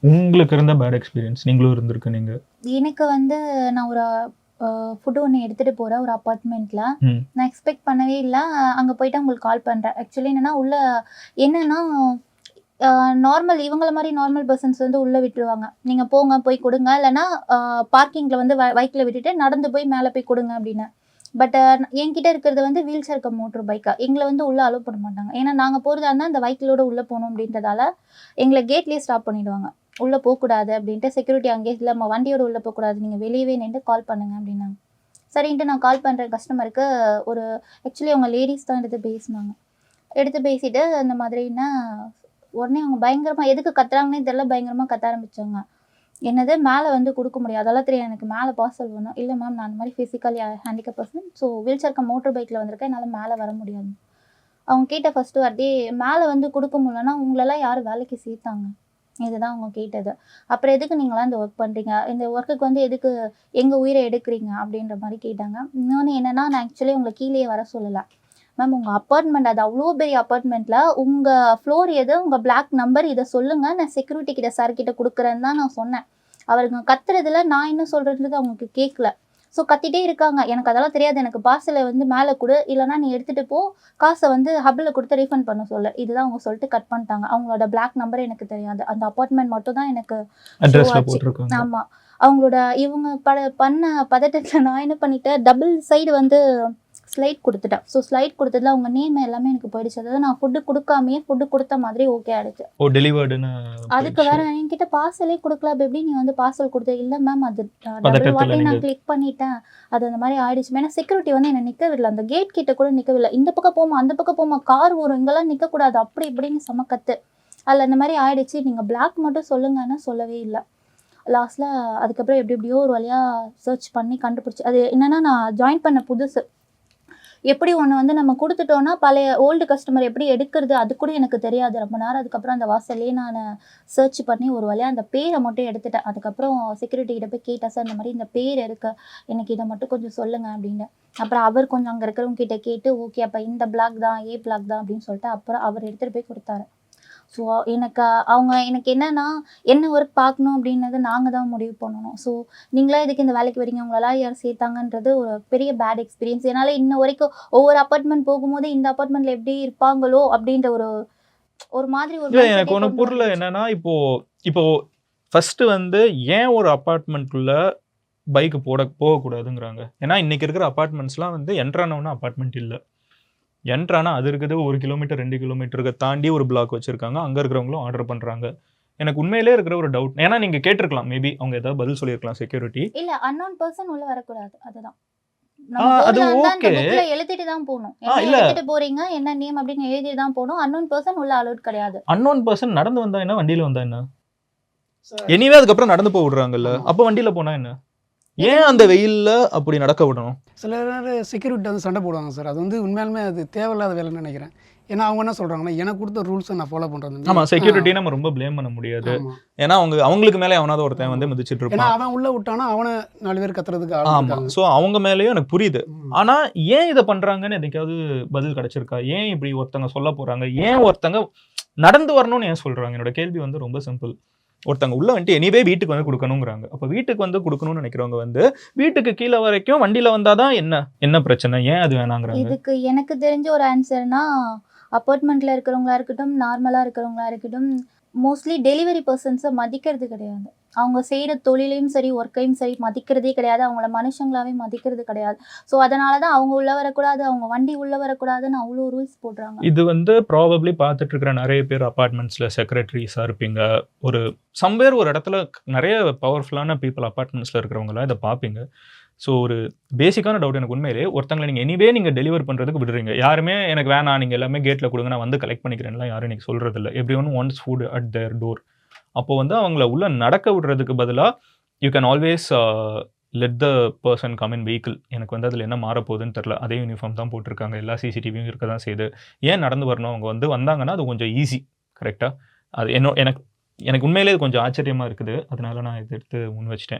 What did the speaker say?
உங்களுக்கு இருந்த bad experience நீங்களும் இருந்திருக்கு நீங்க. எனக்கு வந்து நான் ஒரு ஃபுட் ஒன்று எடுத்துகிட்டு போகிறேன் ஒரு அப்பார்ட்மெண்ட்டில். ம். நான் எக்ஸ்பெக்ட் பண்ணவே இல்லை. அங்கே போயிட்டு உங்களுக்கு கால் பண்ணுறேன். ஆக்சுவலி என்னென்னா உள்ள என்னென்னா நார்மல் இவங்கள மாதிரி நார்மல் பர்சன்ஸ் வந்து உள்ளே விட்டுருவாங்க. நீங்கள் போங்க போய் கொடுங்க, இல்லைனா பார்க்கிங்கில் வந்து பைக்கில் விட்டுட்டு நடந்து போய் மேலே போய் கொடுங்க அப்படின்னு. பட் என்கிட்ட இருக்கிறது வந்து வீல் சேர் கம் மோட்டர் பைக்கா. எங்களை வந்து உள்ளே அலோவ் பண்ண மாட்டாங்க. ஏன்னா நாங்கள் போகிறதா இருந்தால் அந்த வெஹிக்கிளோட உள்ளே போகணும் அப்படின்றதால எங்களை கேட்லேயே ஸ்டாப் பண்ணிவிடுவாங்க. உள்ளே போகக்கூடாது அப்படின்ட்டு செக்யூரிட்டி அங்கேயே இல்லை, நம்ம வண்டியோட உள்ளே போகக்கூடாது, நீங்கள் வெளியவே நின்று கால் பண்ணுங்க அப்படின்னாங்க. சரின்ட்டு நான் கால் பண்ணுற கஸ்டமருக்கு ஒரு ஆக்சுவலி அவங்க லேடிஸ் தான் எடுத்து பேசினாங்க. எடுத்து பேசிட்டு அந்த மாதிரின்னா உடனே அவங்க பயங்கரமாக எதுக்கு கத்துறாங்கன்னே தெரியல, பயங்கரமாக கத்த ஆரம்பித்தாங்க. என்னது மேலே வந்து கொடுக்க முடியாது, அதெல்லாம் தெரியும், எனக்கு மேலே பார்சல் வேணும். இல்லை மேம், நான் அந்த மாதிரி physically handicap person, so wheelchair cum motor பைக்கில் வந்திருக்கேன், என்னால் மேலே வர முடியாது. அவங்க கேட்ட ஃபஸ்ட்டு வார்த்தை, மேலே வந்து கொடுக்க முடியலன்னா உங்களெல்லாம் யார் வேலைக்கு சேர்த்தாங்க, இதுதான் அவங்க கேட்டது. அப்புறம் எதுக்கு நீங்களாம் இந்த ஒர்க் பண்ணுறீங்க, இந்த ஒர்க்குக்கு வந்து எதுக்கு எங்கள் உயிரை எடுக்கிறீங்க அப்படின்ற மாதிரி கேட்டாங்க. இன்னொன்று என்னென்னா, நான் ஆக்சுவலி உங்களை கீழே வர சொல்லலை மேம், உங்கள் அப்பார்ட்மெண்ட் அது அவ்வளோ பெரிய அப்பார்ட்மெண்ட்டில் உங்கள் ஃப்ளோர் எது, உங்கள் பிளாக் நம்பர், இதை சொல்லுங்கள், நான் செக்யூரிட்டி கிட்ட சார்கிட்ட கொடுக்குறேன்னு தான் நான் சொன்னேன். அவருக்கு கத்துறதுல நான் என்ன சொல்கிறதுன்றது அவங்களுக்கு கேட்கல. ஸோ கத்திட்டே இருக்காங்க. எனக்கு அதெல்லாம் தெரியாது, எனக்கு பார்சலை வந்து மேலே கொடு, இல்லைனா நீ எடுத்துகிட்டு போ, காசை வந்து ஹப்பில் கொடுத்து ரீஃபண்ட் பண்ண சொல்ல, இதுதான் அவங்க சொல்லிட்டு கட் பண்ணிட்டாங்க. அவங்களோட பிளாக் நம்பர் எனக்கு தெரியாது, அந்த அப்பார்ட்மெண்ட் மட்டும் தான் எனக்கு போட்டிருக்காங்க. ஆமாம், அவங்களோட இவங்க பண்ண பதட்டத்தில் நான் என்ன பண்ணிட்டேன், டபுள் சைடு வந்து ஸ்லைட் கொடுத்துட்டேன். ஸோ ஸ்லைட் கொடுத்ததுல அவங்க நேம் எல்லாமே எனக்கு போயிடுச்சு. அதாவது நான் ஃபுட்டு கொடுக்காமையே ஃபுட்டு கொடுத்த மாதிரி ஓகே ஆகிடுச்சு. ஓ, டெலிவர்டுன்னு. அதுக்கு வேறு என்கிட்ட பார்சலே கொடுக்கல, அப்போ எப்படி நீ வந்து பார்சல் கொடுத்த? இல்லை மேம், அது டபுள் வாட்டி நான் கிளிக் பண்ணிட்டேன், அது அந்த மாதிரி ஆயிடுச்சு. ஏன்னா செக்யூரிட்டி வந்து என்னை நிற்க விடல, அந்த கேட் கிட்ட கூட நிற்க விடல. இந்த பக்கம் போமா, அந்த பக்கம் போமா, கார் வரும், இங்கெல்லாம் நிற்கக்கூடாது, அப்படி இப்படின்னு சமக்கத்து. அதில் அந்த மாதிரி ஆயிடுச்சு. நீங்கள் பிளாக் மட்டும் சொல்லுங்கன்னா சொல்லவே இல்லை. லாஸ்ட்டில் அதுக்கப்புறம் எப்படி எப்படியோ ஒரு வழியாக சர்ச் பண்ணி கண்டுபிடிச்சி, அது என்னென்னா நான் ஜாயின் பண்ண புதுசு, எப்படி ஒன்று வந்து நம்ம கொடுத்துட்டோன்னா பழைய ஓல்டு கஸ்டமர் எப்படி எடுக்கிறது அது கூட எனக்கு தெரியாது ரொம்ப நேரம். அதுக்கப்புறம் அந்த வாசல்லே நான் சர்ச் பண்ணி ஒரு வழியாக அந்த பேரை மட்டும் எடுத்துட்டேன். அதுக்கப்புறம் செக்யூரிட்டி கிட்ட போய் கேட்டேன், சார் இந்த மாதிரி இந்த பேர் இருக்கு, எனக்கு இதை மட்டும் கொஞ்சம் சொல்லுங்கள் அப்படின்னு. அப்புறம் அவர் கொஞ்சம் அங்கே இருக்கிறவங்க கிட்ட கேட்டு, ஓகே அப்போ இந்த பிளாக் தான், ஏ பிளாக் தான் அப்படின்னு சொல்லிட்டு அப்புறம் அவர் எடுத்துகிட்டு போய் கொடுத்தாரு. ஸோ எனக்கு என்னென்னா என்ன ஒர்க் பார்க்கணும் அப்படின்னது நாங்கள் தான் முடிவு பண்ணணும். ஸோ நீங்களா இதுக்கு இந்த வேலைக்கு வரீங்க, உங்களெல்லாம் யார் சேர்த்தாங்கன்றது ஒரு பெரிய பேட் எக்ஸ்பீரியன்ஸ். என்னால் இன்ன வரைக்கும் ஒவ்வொரு அப்பார்ட்மெண்ட் போகும்போது இந்த அப்பார்ட்மெண்ட்டில் எப்படி இருப்பாங்களோ அப்படின்ற ஒரு மாதிரி ஒரு எனக்கு ஒன்று புரியல. என்னன்னா இப்போ ஃபஸ்ட்டு வந்து ஏன் ஒரு அப்பார்ட்மெண்ட்டுக்குள்ள பைக்கு போகக்கூடாதுங்கிறாங்க. ஏன்னா இன்னைக்கு இருக்கிற அப்பார்ட்மெண்ட்ஸ்லாம் வந்து என்ட்ரானவனா அப்பார்ட்மெண்ட் இல்லை, என்ட்ரானா அது இருக்குது 1 கிலோமீட்டர் 2 கிலோமீட்டருக்கு தாண்டி ஒரு பிளாக் வச்சிருக்காங்க, அங்கே இருக்கிறவங்களும் ஆர்டர் பண்ணுறாங்க. எனக்கு உண்மையிலே இருக்கிற ஒரு டவுட், ஏன்னா நீங்கள் கேட்டிருக்கலாம், மேபி அவங்க ஏதாவது பதில் சொல்லியிருக்கலாம் செக்யூரிட்டி. இல்லை, அன்னோன் பர்சன் உள்ள வரக்கூடாது, அதுதான் அது ஓகே, எழுதிட்டு தான் போகணும். எழுதிட்டு போறீங்க என்ன நேம் அப்படின்னு எழுதிட்டு தான் போகணும். அன்னோன் பர்சன் உள்ள அலோட் கிடையாது. அன்னோன் பர்சன் நடந்து வந்தா என்ன, வண்டியில வந்தா என்ன, எனிவே அதுக்கப்புறம் நடந்து போக விடுறாங்கல்ல, அப்போ வண்டியில போனா என்ன, ஏன் அந்த வெயில்ல அப்படி நடக்க விடணும்? சில நேரம் செக்யூரிட்டி வந்து சண்டை போடுவாங்க சார், அது வந்து உண்மையாலுமே அது தேவையில்லாத வேலைன்னு நினைக்கிறேன். ஏன்னா அவங்க என்ன சொல்றாங்கன்னா, எனக்கு கொடுத்த ரூல்ஸை நான் ஃபாலோ பண்றது. ஆமா, செக்யூரிட்டி நம்ம ரொம்ப ப்ளேம் பண்ண முடியாது. ஏன்னா அவங்களுக்கு மேலே அவனாவது ஒருத்தன் வந்து மிதிச்சிட்டு இருப்பான். ஏன்னா அவன் உள்ள விட்டானா அவனை 4 பேர் கத்துறதுக்கு. ஆமா, ஸோ அவங்க மேலேயும் எனக்கு புரியுது. ஆனா ஏன் இதை பண்றாங்கன்னு எதுக்காவது பதில் கிடைச்சிருக்கா? ஏன் இப்படி ஒருத்தங்க சொல்ல போறாங்க, ஏன் ஒருத்தங்க நடந்து வரணும்னு ஏன் சொல்றாங்க? என்னோட கேள்வி வந்து ரொம்ப சிம்பிள். ஒருத்தங்க உள்ள வந்துட்டு எனிவே வீட்டுக்கு வந்து கொடுக்கணுங்கிறாங்க. அப்போ வீட்டுக்கு வந்து கொடுக்கணும்னு நினைக்கிறவங்க வந்து வீட்டுக்கு கீழே வரைக்கும் வண்டியில வந்தாதான் என்ன பிரச்சனை, ஏன் அது வேணாங்கிறாங்க? இதுக்கு எனக்கு தெரிஞ்ச ஒரு ஆன்சர்னா, அப்பார்ட்மெண்ட்டில் இருக்கிறவங்களா இருக்கட்டும், நார்மலாக இருக்கிறவங்களா இருக்கட்டும், மோஸ்ட்லி டெலிவரி பர்சன்ஸை மதிக்கிறது கிடையாது. அவங்க செய்கிற தொழிலையும் சரி ஒர்க்கையும் சரி மதிக்கிறதே கிடையாது, அவங்கள மனுஷங்களாவே மதிக்கிறது கிடையாது. ஸோ அதனால தான் அவங்க உள்ளே வரக்கூடாது, அவங்க வண்டி உள்ளே வரக்கூடாதுன்னு அவ்வளோ ரூல்ஸ் போடுறாங்க. இது வந்து ப்ராபப்ளி பார்த்துட்டு இருக்கிற நிறைய பேர் அப்பார்ட்மெண்ட்ஸில் செக்ரட்டரிஸாக இருப்பீங்க, ஒரு சம்வேர் ஒரு இடத்துல நிறைய பவர்ஃபுல்லான பீப்புள் அப்பார்ட்மெண்ட்ஸில் இருக்கிறவங்களாம் இதை பார்ப்பீங்க. ஸோ ஒரு பேசிக்கான டவுட் எனக்கு உண்மையிலே, ஒருத்தங்களை நீங்கள் எனிவே நீங்கள் டெலிவர் பண்ணுறதுக்கு விடுறீங்க. யாருமே எனக்கு வேணாம், நீங்கள் எல்லாமே கேட்டில் கொடுங்க, நான் வந்து கலெக்ட் பண்ணிக்கிறேன்லாம் யாரும் எனக்கு சொல்கிறதில்ல. Everyone wants food at their door. அப்போ வந்து அவங்கள உள்ள நடக்க விடுறதுக்கு பதிலாக you can always let the person come in vehicle. எனக்கு வந்து அதில் என்ன மாறப்போகுதுன்னு தெரில, அதே யூனிஃபார்ம் தான் போட்டிருக்காங்க, எல்லா சிசிடிவியும் இருக்க தான் செய்யுது. ஏன் நடந்து வரணும்? அவங்க வந்து வந்தாங்கன்னா அது கொஞ்சம் ஈஸி, கரெக்டாக? அது எனக்கு உண்மையிலே இது கொஞ்சம் ஆச்சரியமாக இருக்குது, அதனால நான் இதை எடுத்து முன் வச்சிட்டேன்.